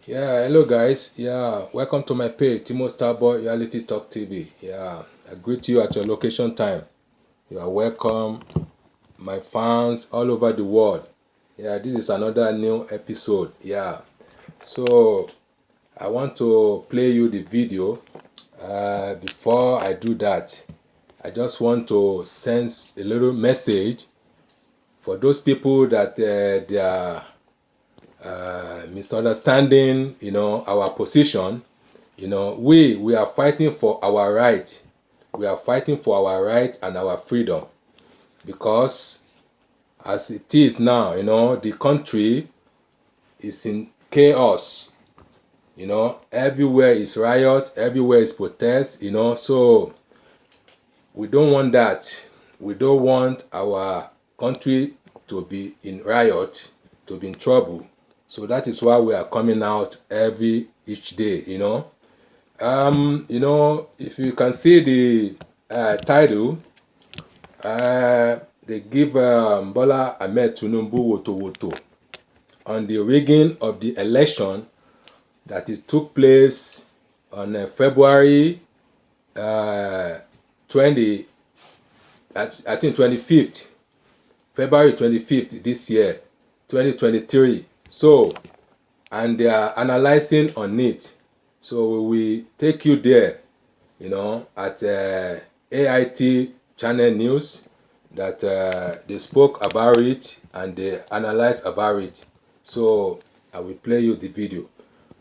Yeah, hello guys. Yeah, welcome to my page, Timo Starboy Reality Talk TV. Yeah, I greet you at your location time. You are welcome, my fans all over the world. Yeah, this is another new episode. Yeah, so I want to play you the video. Before I do that, I just want to send a little message for those people that they are misunderstanding, our position. We are fighting for our right. We are fighting for our right and our freedom because as it is now, the country is in chaos. Everywhere is riot, everywhere is protest. So we don't want that. We don't want our country to be in riot, to be in trouble. So that is why we are coming out each day. If you can see the title, they give Bola Ahmed Tinubu woto woto on the rigging of the election that it took place on February 20, I think 25th, February 25th this year, 2023. So, and they are analyzing on it. So we will take you there, at AIT channel news that they spoke about it and they analyzed about it. So I will play you the video.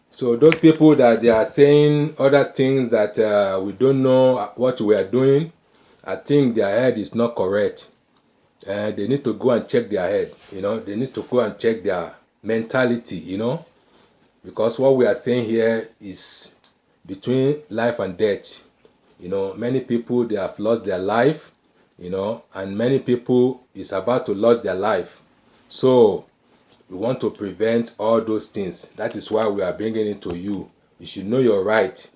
So those people that they are saying other things that we don't know what we are doing, I think their head is not correct. They need to go and check their head. They need to go and check their mentality. Because what we are saying here is between life and death. Many people they have lost their life, and many people is about to lose their life. So we want to prevent all those things. That is why we are bringing it to you. You should know your right.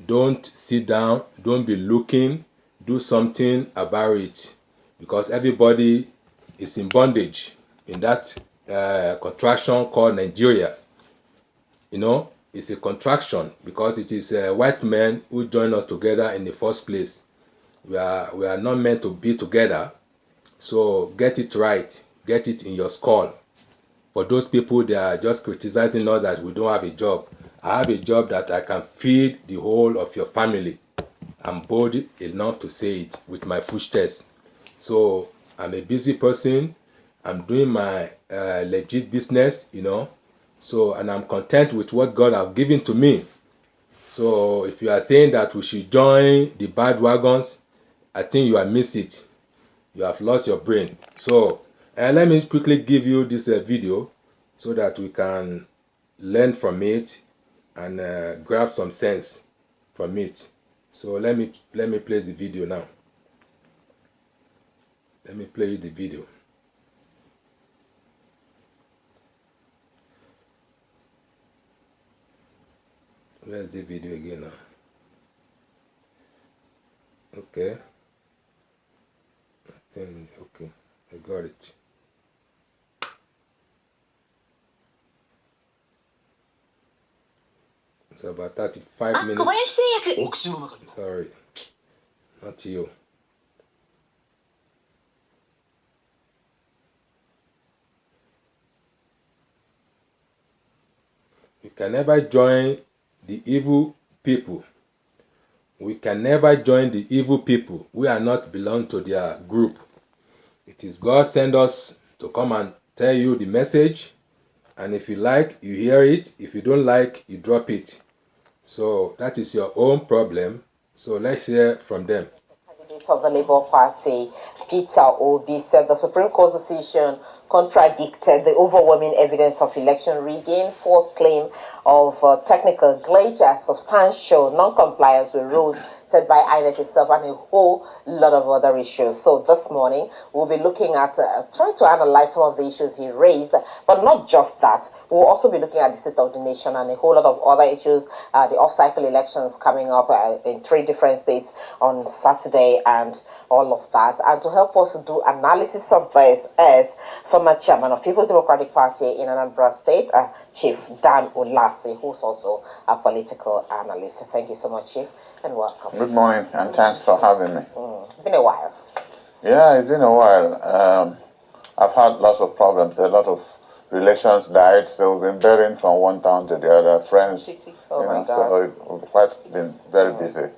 Don't sit down. Don't be looking. Do something about it, because everybody is in bondage in that contraction called Nigeria. It's a contraction because it is white men who join us together in the first place. We are not meant to be together. So get it right. Get it in your skull. For those people, they are just criticizing us that we don't have a job. I have a job that I can feed the whole of your family. I'm bold enough to say it with my full chest. So I'm a busy person. I'm doing my legit business. So, and I'm content with what God has given to me. So if you are saying that we should join the bad wagons, I think you have missed it. You have lost your brain. So let me quickly give you this video so that we can learn from it and grab some sense from it. So let me play the video now. Let me play you the video. Where's the video again now? Okay. Okay, I got it. It's about 35 minutes. Sorry, not you. You can never join the evil people. We can never join the evil people. We are not belong to their group. It is God send us to come and tell you the message. And if you like, you hear it. If you don't like, you drop it. So that is your own problem. So let's hear from them. Candidate of the Labour Party, Peter Obi, said the Supreme Court's decision contradicted the overwhelming evidence of election rigging, false claim of technical glitch, and substantial non-compliance with rules set by INEC itself, and a whole lot of other issues. So this morning, we'll be looking at trying to analyze some of the issues he raised, but not just that. We'll also be looking at the state of the nation and a whole lot of other issues, the off-cycle elections coming up in 3 different states on Saturday and all of that. And to help us do analysis of this is former chairman of People's Democratic Party in Anambra State, Chief Dan Olasi, who's also a political analyst. Thank you so much, Chief, and welcome. Good morning, and thanks for having me. It's been a while. Yeah, it's been a while. I've had lots of problems. A lot of relations died, so we've been bearing from one town to the other. Friends, Oh my God. so we've quite been very busy.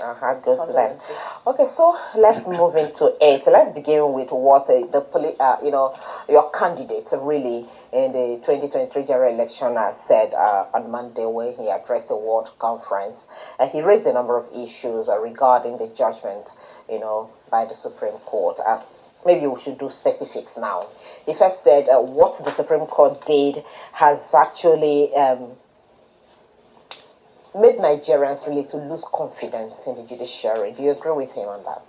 Our heart goes to them. Okay, so let's move into it. Let's begin with what your candidate really in the 2023 general election said on Monday when he addressed the World Conference. He raised a number of issues regarding the judgment, by the Supreme Court. Maybe we should do specifics now. He first said what the Supreme Court did has actually made Nigerians really to lose confidence in the judiciary. Do you agree with him on that?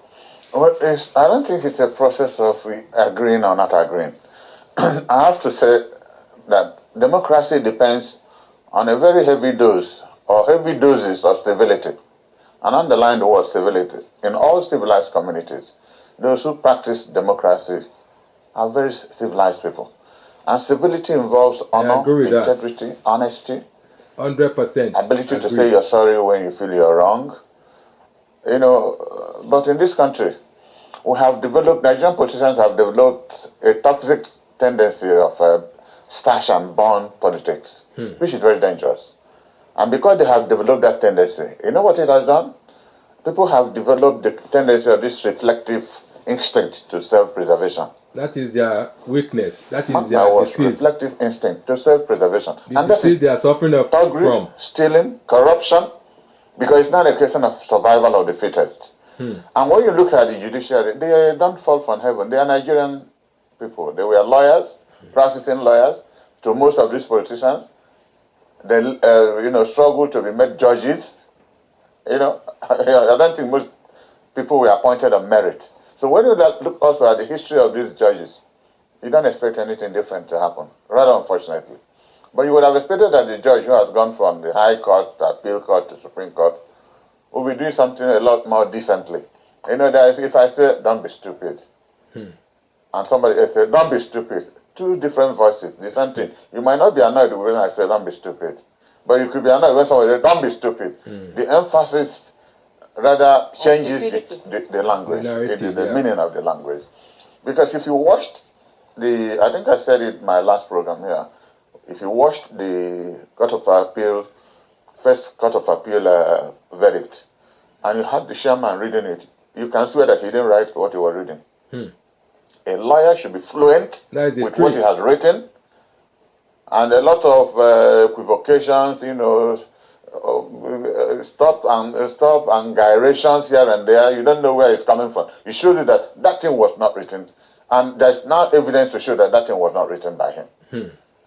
Well, I don't think it's a process of agreeing or not agreeing. I have to say that democracy depends on a very heavy dose or heavy doses of civility. And underline the word civility. In all civilized communities, those who practice democracy are very civilized people. And civility involves honor, integrity, honesty, 100% ability to say you're sorry when you feel you're wrong. But in this country, Nigerian politicians have developed a toxic tendency of stash and burn politics, which is very dangerous. And because they have developed that tendency, you know what it has done? People have developed the tendency of this reflective instinct to self-preservation. That is their weakness. That is their disease. Reflective instinct to self-preservation. The disease they are suffering from. Stealing, corruption, because it's not a question of survival of the fittest. And when you look at the judiciary, they don't fall from heaven. They are Nigerian people. They were lawyers, practicing lawyers, to most of these politicians. They, struggle to be made judges. I don't think most people were appointed on merit. So when you look also at the history of these judges, you don't expect anything different to happen, rather unfortunately. But you would have expected that the judge who has gone from the High Court, the Appeal Court, to Supreme Court, will be doing something a lot more decently. If I say, don't be stupid, and somebody else says, don't be stupid, 2 different voices, the same thing. You might not be annoyed when I say, don't be stupid. But you could be annoyed when somebody says, don't be stupid. The emphasis rather changes the language, the meaning of the language. Because if you watched I think I said it in my last program here, if you watched the first Court of Appeal verdict, and you had the chairman reading it, you can swear that he didn't write what he was reading. A lawyer should be fluent with what he has written, and a lot of equivocations, stop and gyrations here and there. You don't know where it's coming from. You showed you that thing was not written, and there's now evidence to show that thing was not written by him.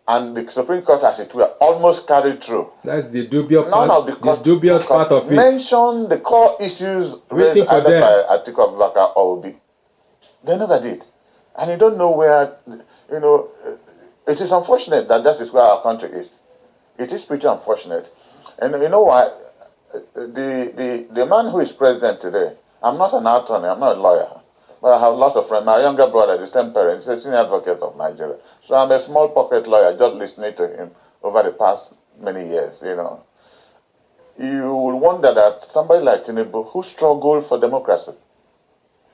And the Supreme Court, as it were, almost carried through. That's the dubious part of it. Mention the core issues raised either by Atiku Abubakar or Obi. They never did. And you don't know where, it is unfortunate that is where our country is. It is pretty unfortunate. And you know why? The man who is president today, I'm not an attorney, I'm not a lawyer, but I have lots of friends. My younger brother, the same parent, is a senior advocate of Nigeria. So I'm a small pocket lawyer, just listening to him over the past many years, You will wonder that somebody like Tinubu, who struggled for democracy,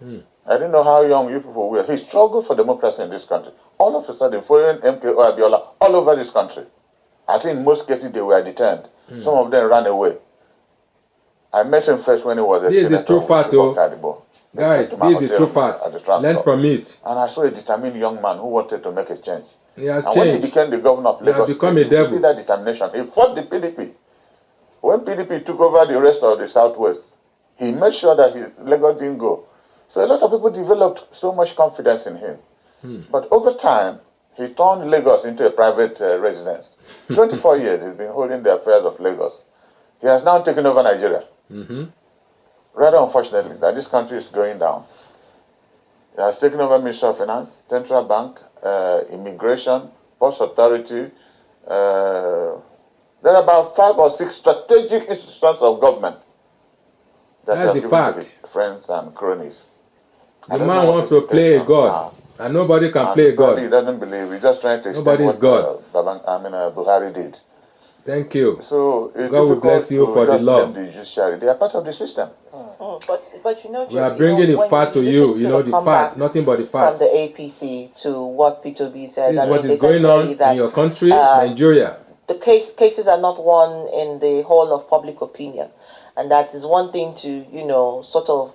I didn't know how young you people were. He struggled for democracy in this country. All of a sudden, foreign MKO Abiola all over this country. I think in most cases they were detained. Some of them ran away. I met him first when he was a This is a true fact, guys. This is a true fact. Learn from it. And I saw a determined young man who wanted to make a change. He has and changed. When he became the governor of Lagos, he has become a devil. You see that determination. He fought the PDP. When PDP took over the rest of the Southwest, he made sure that Lagos didn't go. So a lot of people developed so much confidence in him. But over time, he turned Lagos into a private residence. 24 years he's been holding the affairs of Lagos. He has now taken over Nigeria. rather unfortunately, that this country is going down. He has taken over Ministry of Finance, Central Bank, Immigration, Post Authority. There are about 5 or 6 strategic institutions of government that That's have a given to fact. his friends and cronies. The man wants to play a God, and nobody can play a Probably he God. doesn't believe. He's just trying to extend Nobody is God. what Buhari did. Thank you. So it's God will difficult bless you to for the just blame love. the judiciary. They are part of the system. But you know, We are you bringing know, the when fact to you you. listen You to know, the the fact, comeback nothing but the from fact. the APC to what P2B said, This I is what mean, is they said going clearly on in that your country, Nigeria. the cases are not won in the whole of public opinion, and that is one thing to sort of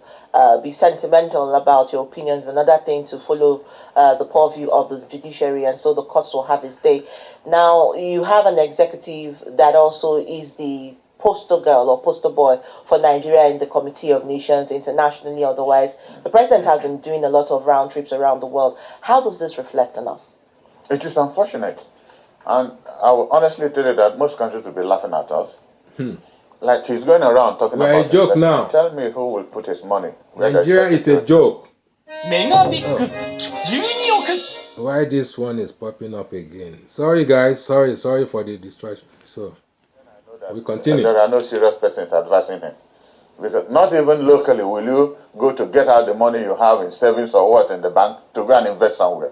be sentimental about your opinions, another thing to follow the purview of the judiciary, and so the courts will have its day. Now you have an executive that also is the poster girl or poster boy for Nigeria in the Committee of Nations internationally. Otherwise, the president has been doing a lot of round trips around the world. How does this reflect on us? It is unfortunate. And I will honestly tell you that most countries will be laughing at us. Like he's going around talking We're about a joke investment. now. Tell me who will put his money. where there's Nigeria is a security. joke. メガビッグ12億 Why this one is popping up again? Sorry guys, sorry for the distraction. So we continue. There are no serious persons advising him. Because not even locally will you go to get out the money you have in savings or what in the bank to go and invest somewhere.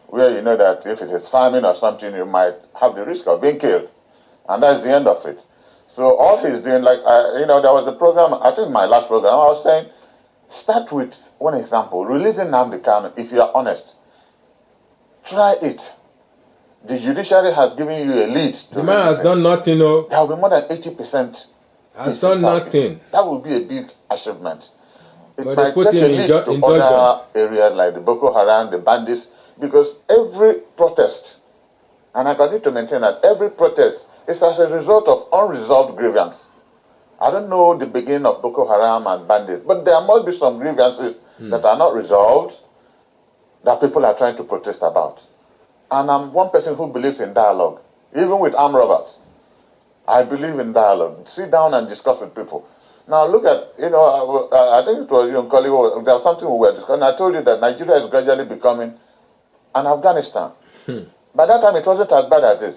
Where you know that if it is farming or something, you might have the risk of being killed. And that's the end of it. So all he's doing, like, there was a program, I think my last program, I was saying, start with one example, releasing Nnamdi Kanu, if you are honest. Try it. The judiciary has given you a lead. The man has done nothing, no. There will be more than 80%. Has done nothing. That will be a big achievement. It But they might put take him a in lead to in other dungeon. areas like the Boko Haram, the bandits, because every protest, and I continue to maintain that every protest is as a result of unresolved grievance. I don't know the beginning of Boko Haram and bandits, but there must be some grievances that are not resolved that people are trying to protest about. And I'm one person who believes in dialogue, even with armed robbers. I believe in dialogue. Sit down and discuss with people. Now look at, I think it was you and colleague, there was something we were discussing. I told you that Nigeria is gradually becoming an Afghanistan. By that time, it wasn't as bad as this.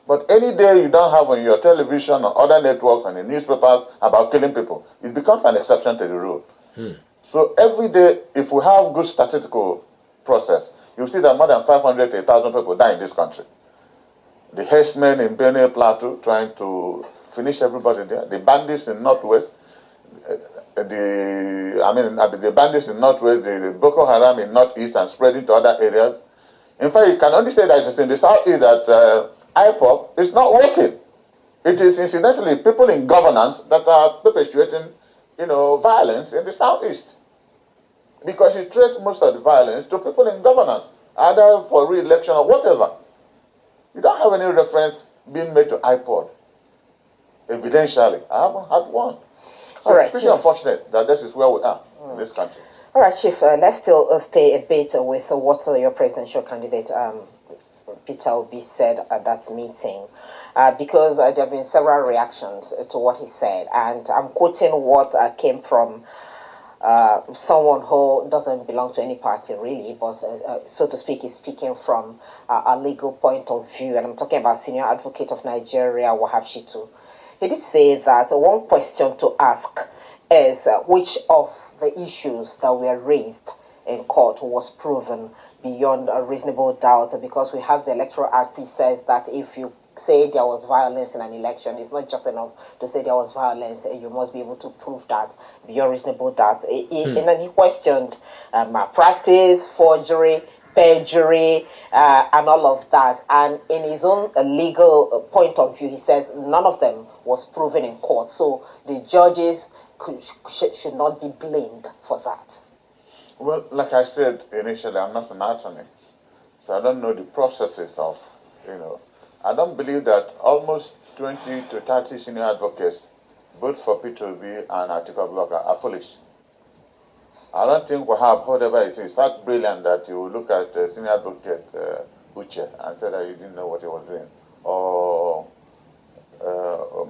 But any day you don't have on your television or other networks and in newspapers about killing people, it becomes an exception to the rule. So every day, if we have good statistical process, you see that more than 500 to 1,000 people die in this country. The herdsmen in Benue Plateau trying to finish everybody there. The bandits in Northwest, the bandits in Northwest, the Boko Haram in Northeast and spreading to other areas. In fact, you can only say that it's in the Southeast that IPOP is not working. It is incidentally people in governance that are perpetuating, violence in the Southeast. Because you trace most of the violence to people in governance, either for re-election or whatever. You don't have any reference being made to IPOD, evidentially. I haven't had one. So it's pretty unfortunate that this is where we are in this country. All right, Chief, let's still stay a bit with what your presidential candidate, Peter Obi, said at that meeting. Because there have been several reactions to what he said. And I'm quoting what came from someone who doesn't belong to any party really, but so to speak, is speaking from a legal point of view. And I'm talking about Senior Advocate of Nigeria, Wahab Shitu. He did say that one question to ask is which of the issues that were raised in court was proven beyond a reasonable doubt, because we have the Electoral Act which says that if you say there was violence in an election, it's not just enough to say there was violence. You must be able to prove that beyond reasonable doubt. And then he questioned malpractice, forgery, perjury, and all of that. And in his own legal point of view, he says none of them was proven in court. So the judges should not be blamed for that. Well, like I said initially, I'm not an attorney, so I don't know the processes of, I don't believe that almost 20 to 30 senior advocates, both for P2B and Atiku Abubakar, are foolish. I don't think we have, whatever it is, that brilliant that you look at senior advocate Uche and say that you didn't know what he was doing, or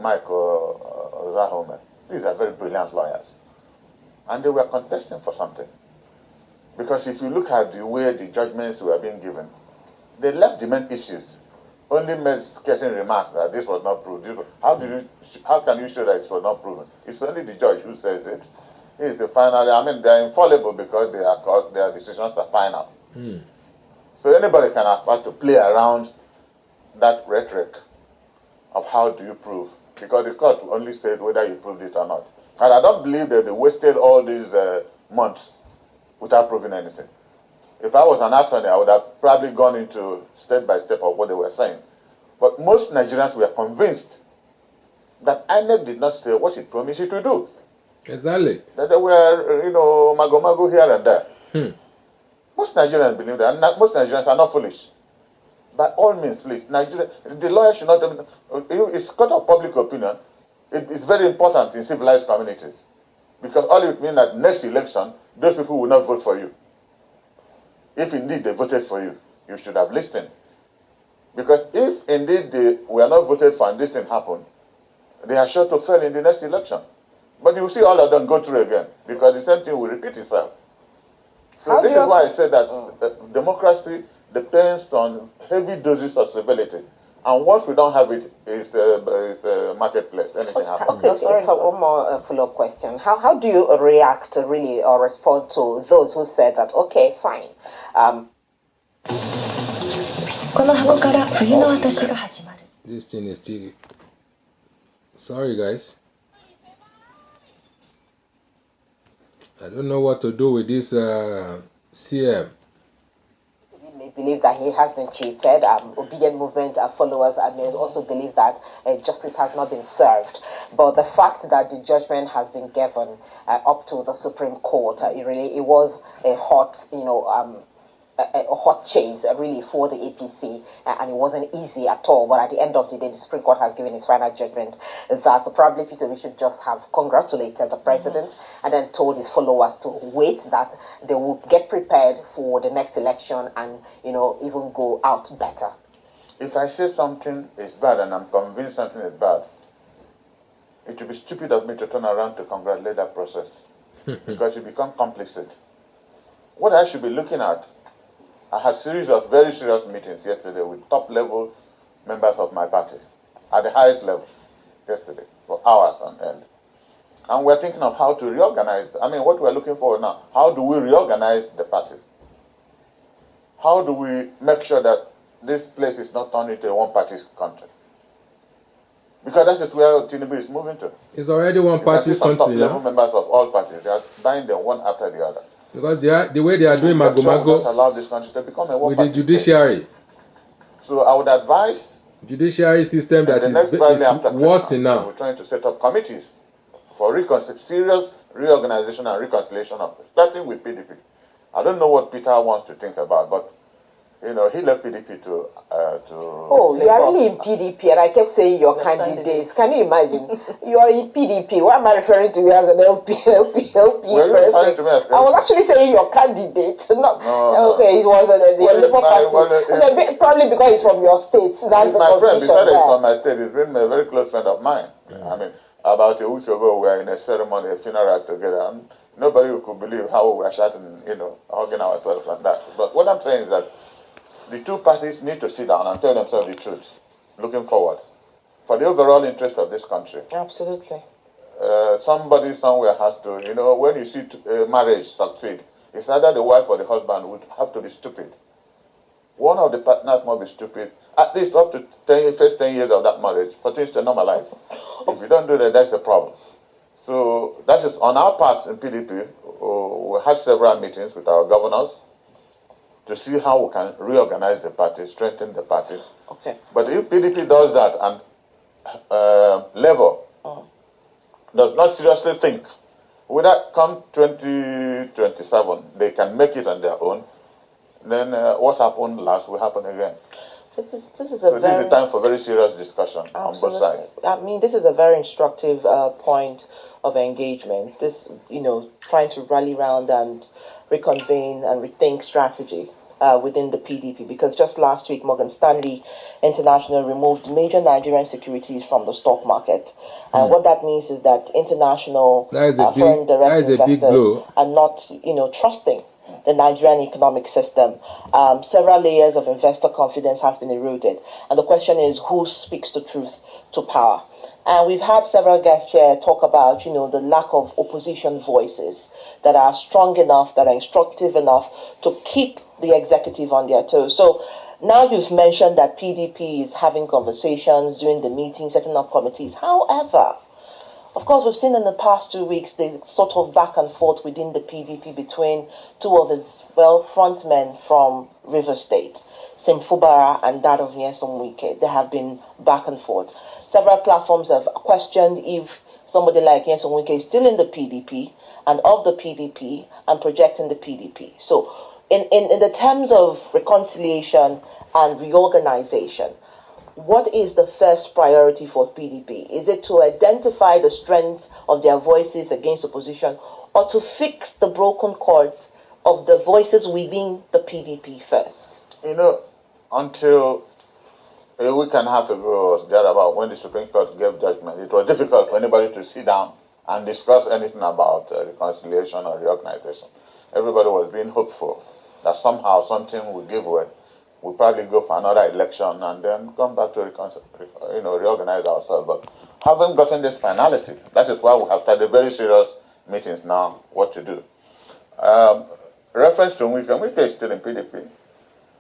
Mike or Zahome. These are very brilliant lawyers. and they were contesting for something. Because if you look at the way the judgments were being given, they left the main issues, only made scathing remarks that this was not proved. How can you show that it was not proven? It's only the judge who says it. He is the final. I mean, they're infallible because their decisions are final. So anybody can afford to play around that rhetoric of how do you prove, because the court only said whether you proved it or not. And I don't believe that they wasted all these months without proving anything. If I was an attorney, I would have probably gone into step by step of what they were saying. But most Nigerians were convinced that INEC did not say what it promised it to do. Exactly. That they were, mago here and there. Most Nigerians believe that, and most Nigerians are not foolish. By all means, please, the lawyer should not. It's court of public opinion. It is very important in civilized communities, because all it means that next election, those people will not vote for you. If indeed they voted for you, you should have listened. Because if indeed they were not voted for and this thing happened, they are sure to fail in the next election. But you see all of them go through again, because the same thing will repeat itself. So this is why I say that democracy depends on heavy doses of civility. And once we don't have it, it's the marketplace. Anything happens. Okay, so one more follow-up question. How do you react really or respond to those who said that, okay, fine. この箱から冬の私が始まる This thing is still. Sorry, guys. I don't know what to do with this CM. We may believe that he has been cheated. Obedient movement followers may also believe that justice has not been served. But the fact that the judgment has been given up to the Supreme Court, it was a hot, a hot chase really for the APC, and it wasn't easy at all. But at the end of the day, the Supreme Court has given its final judgment that probably Peter, we should just have congratulated the president and then told his followers to wait, that they will get prepared for the next election and even go out better. If I say something is bad and I'm convinced something is bad, it would be stupid of me to turn around to congratulate that process, because you become complicit. What I should be looking at, I had a series of very serious meetings yesterday with top-level members of my party at the highest level yesterday for hours on end. And we're thinking of how to reorganize. I mean, what we're looking for now, how do we reorganize the party? How do we make sure that this place is not turned into a one-party country? Because that is where Tinubu is moving to. It's already one-party country. Top-level members of all parties, they are buying them one after the other. Because the way they are doing Not mago allow this country to become a with the one-party judiciary. state. So I would advise Judiciary system that the next Friday after is worse Christmas, now. we're trying to set up committees for serious reorganization and reconciliation of starting with PDP. I don't know what Peter wants to think about, but he left PDP to. Oh, you are really in PDP, and I kept saying your candidates. Can you imagine? You are in PDP. Why am I referring to you as an LP Were you referring to me as I was actually saying your candidate. Not, No. okay, it was the Labour Party. Probably because he's from your state. That's the my friend, confusion besides there. from my state, he's been a very close friend of mine. I mean, about a week ago, we were in a ceremony, a funeral together, and nobody could believe how we were shouting, hugging ourselves like that. But what I'm saying is that the two parties need to sit down and tell themselves the truth, looking forward, for the overall interest of this country. Absolutely. Somebody somewhere has to, when you see marriage succeed, it's either the wife or the husband would have to be stupid. One of the partners must be stupid, at least up to first 10 years of that marriage, for things to normalize. If you don't do that, that's a problem. So that is on our part in PDP. We had several meetings with our governors to see how we can reorganize the party, strengthen the party. Okay. But if PDP does that and Labour does not seriously think, whether come 2027 they can make it on their own, then what happened last will happen again. This is This is the time for very serious discussion on both sides. I mean, this is a very instructive point of engagement. This, trying to rally round and reconvene and rethink strategy. within the PDP, because just last week Morgan Stanley International removed major Nigerian securities from the stock market. And what that means is that international foreign direct investors are not, trusting the Nigerian economic system. Several layers of investor confidence has been eroded. And the question is, who speaks the truth to power? And we've had several guests here talk about, the lack of opposition voices that are strong enough, that are instructive enough to keep the executive on their toes. So now you've mentioned that PDP is having conversations, doing the meetings, setting up committees. However, of course, we've seen in the past 2 weeks the sort of back and forth within the PDP between two of its, frontmen from River State, Sim Fubara and that of Nyesom Wike. They have been back and forth. Several platforms have questioned if somebody like Nyesom Wike is still in the PDP and of the PDP and projecting the PDP. So in the terms of reconciliation and reorganization, what is the first priority for PDP? Is it to identify the strengths of their voices against opposition, or to fix the broken chords of the voices within the PDP first? Until a week and a half ago or thereabout, when the Supreme Court gave judgment, it was difficult for anybody to sit down and discuss anything about reconciliation or reorganization. Everybody was being hopeful that somehow something would give way. We'll probably go for another election and then come back to reorganize ourselves. But haven't gotten this finality. That is why we have started very serious meetings now, what to do. Reference to Wike is still in PDP.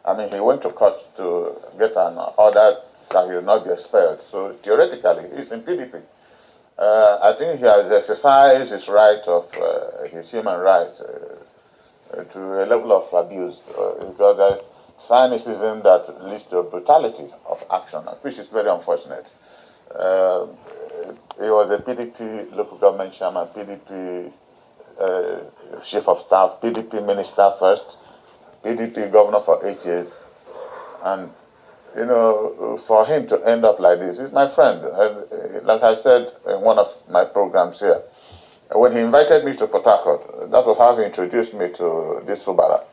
I mean, he went to court to get an order that he will not be expelled. So theoretically, he's in PDP. I think he has exercised his right of his human rights to a level of abuse, because there's cynicism that leads to brutality of action, which is very unfortunate. He was a PDP local government chairman, PDP chief of staff, PDP minister first, PDP governor for 8 years. And, for him to end up like this, he's my friend. Like I said in one of my programs here, when he invited me to Port Harcourt, that was how he introduced me to this Fubara.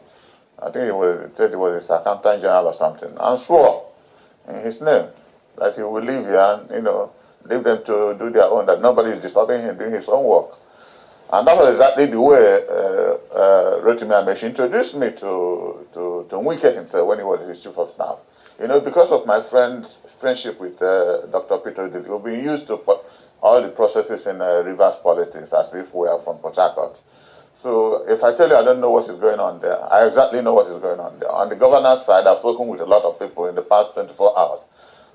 I think he said he was his accountant general or something, and swore in his name that he will leave here and, leave them to do their own, that nobody is disturbing him doing his own work. And that was exactly the way Rotimi Amechi introduced me to Wike himself when he was his chief of staff. Because of my friendship with Dr. Peter Dili, we've been used to all the processes in reverse politics as if we are from Port Harcourt. So if I tell you I don't know what is going on there, I exactly know what is going on there. On the governance side, I've spoken with a lot of people in the past 24 hours.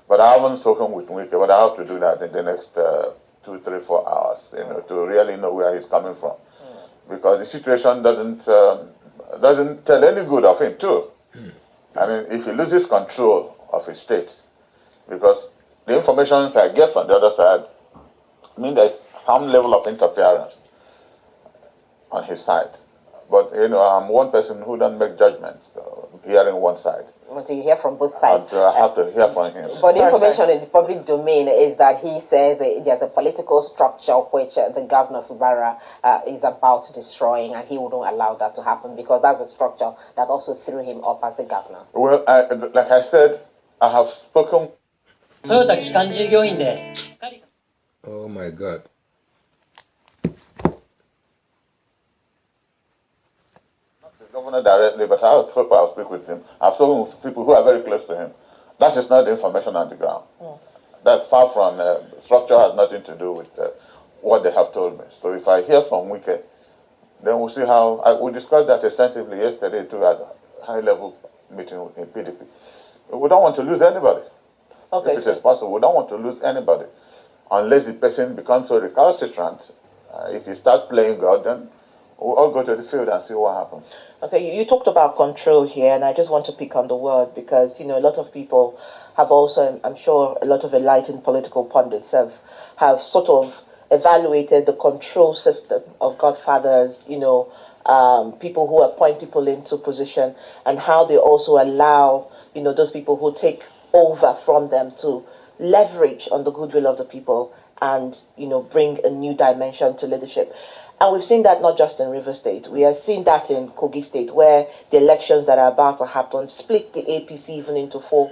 But I haven't spoken with Wike, but I have to do that in the next 2, 3, 4 hours, to really know where he's coming from. Because the situation doesn't tell any good of him too. I mean, if he loses control of his state, because the information I get from the other side, there's some level of interference on his side. But, I'm one person who doesn't make judgments, hearing one side. Want to hear from both sides. I have to hear from him. But the information in the public domain is that he says there's a political structure which the governor of Fubara is about destroying, and he wouldn't allow that to happen because that's a structure that also threw him up as the governor. Well, like I said, I have spoken. Oh my God. Governor directly, but I hope I'll speak with him. I've spoken with people who are very close to him. That is not the information on the ground. That's far from structure, has nothing to do with what they have told me. So if I hear from Wike, then we'll see how. We discussed that extensively yesterday too at a high-level meeting in PDP. We don't want to lose anybody. Okay. If it is possible, we don't want to lose anybody unless the person becomes so recalcitrant. If he starts playing God, then we'll all go to the field and see what happens. Okay, you talked about control here, and I just want to pick on the word because, a lot of people have also, I'm sure a lot of enlightened political pundits have sort of evaluated the control system of godfathers, people who appoint people into position and how they also allow, those people who take over from them to leverage on the goodwill of the people and, bring a new dimension to leadership. And we've seen that not just in River State. We are seeing that in Kogi State, where the elections that are about to happen split the APC even into four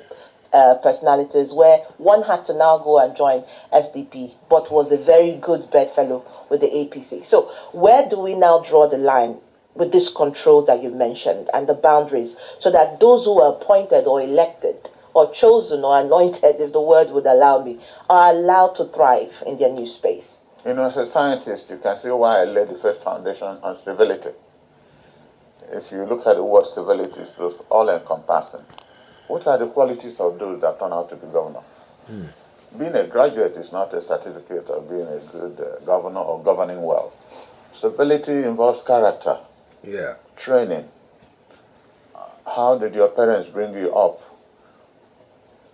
personalities, where one had to now go and join SDP, but was a very good bedfellow with the APC. So where do we now draw the line with this control that you mentioned and the boundaries, so that those who are appointed or elected or chosen or anointed, if the word would allow me, are allowed to thrive in their new space? You know, as a scientist, you can see why I laid the first foundation on civility. If you look at the word civility, it's all-encompassing. What are the qualities of those that turn out to be governor? Being a graduate is not a certificate of being a good governor or governing well. Civility involves character, training. How did your parents bring you up?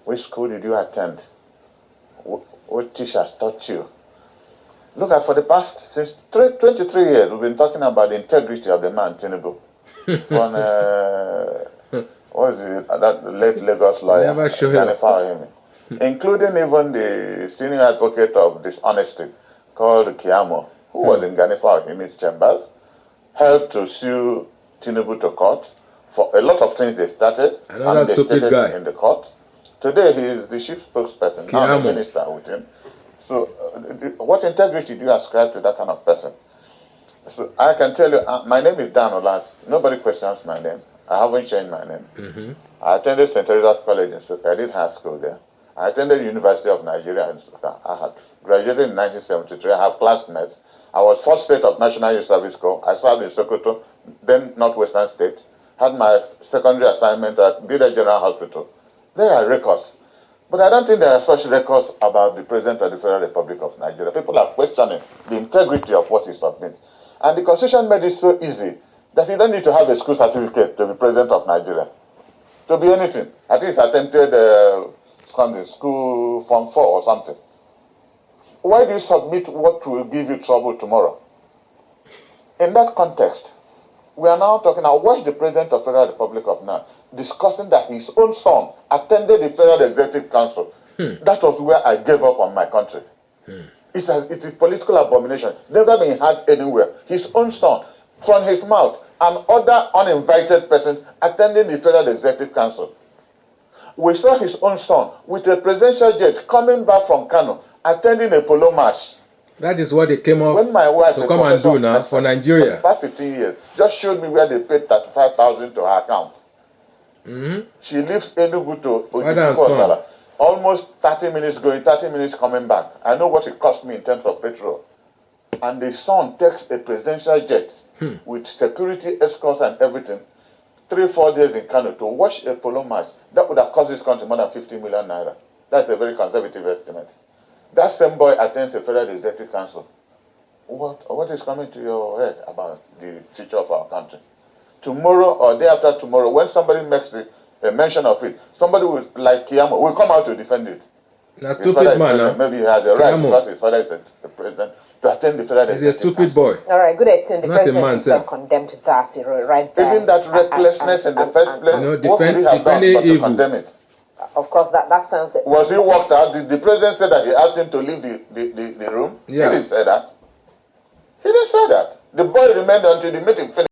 Which school did you attend? What teachers taught you? Look at, for the past, since 23 years, we've been talking about the integrity of the man, Tinubu. What is it, that late Lagos lawyer, Never show him. Including even the senior advocate of dishonesty, called Kiamo, who was in Ganifa in his chambers, helped to sue Tinubu to court for a lot of things they started. Another stupid guy. In the court. Today he is the chief spokesperson, now the minister with him. So, what integrity do you ascribe to that kind of person? So, I can tell you, my name is Dan Olas. Nobody questions my name. I haven't changed my name. I attended St. Teresa's College in Nsukka. I did high school there. I attended the University of Nigeria in Nsukka. I had graduated in 1973. I have classmates. I was first state of National Youth Service Corps. I served in Sokoto, then Northwestern State. Had my secondary assignment at Bida General Hospital. There are records. But I don't think there are such records about the President of the Federal Republic of Nigeria. People are questioning the integrity of what he submits. And the Constitution made it so easy that you don't need to have a school certificate to be President of Nigeria. To be anything. At least attempted school Form 4 or something. Why do you submit what will give you trouble tomorrow? In that context, we are now talking, now watch the President of the Federal Republic of Nigeria discussing that his own son attended the Federal Executive Council. That was where I gave up on my country. It is political abomination. Never been had anywhere. His own son, from his mouth, and other uninvited persons attending the Federal Executive Council. We saw his own son with a presidential jet coming back from Kano, attending a polo match. That is what they came up when my wife, to come and do now for Nigeria. For 15 years, just showed me where they paid 35,000 to her account. She leaves Enugu to Ojukwu, almost 30 minutes going, 30 minutes coming back. I know what it cost me in terms of petrol. And the son takes a presidential jet with security escorts and everything, 3-4 days in Kano to watch a polo match. That would have cost this country more than 50 million naira. That's a very conservative estimate. That same boy attends the Federal Executive Council. What is coming to your head about the future of our country? Tomorrow or day after tomorrow, when somebody makes a mention of it, somebody will, like Kiamo, will come out to defend it. A stupid man, maybe he has a right because his father is the president to attend the Federal He's a stupid boy. All right, good at the Not a man, president condemned that, right there. Isn't that recklessness in the first place? No, What could he have done but to condemn it? Of course, that sounds... Was he walked out? Did the president say that he asked him to leave the room? Yeah. He didn't say that. He didn't say that. The boy remained until the meeting finished.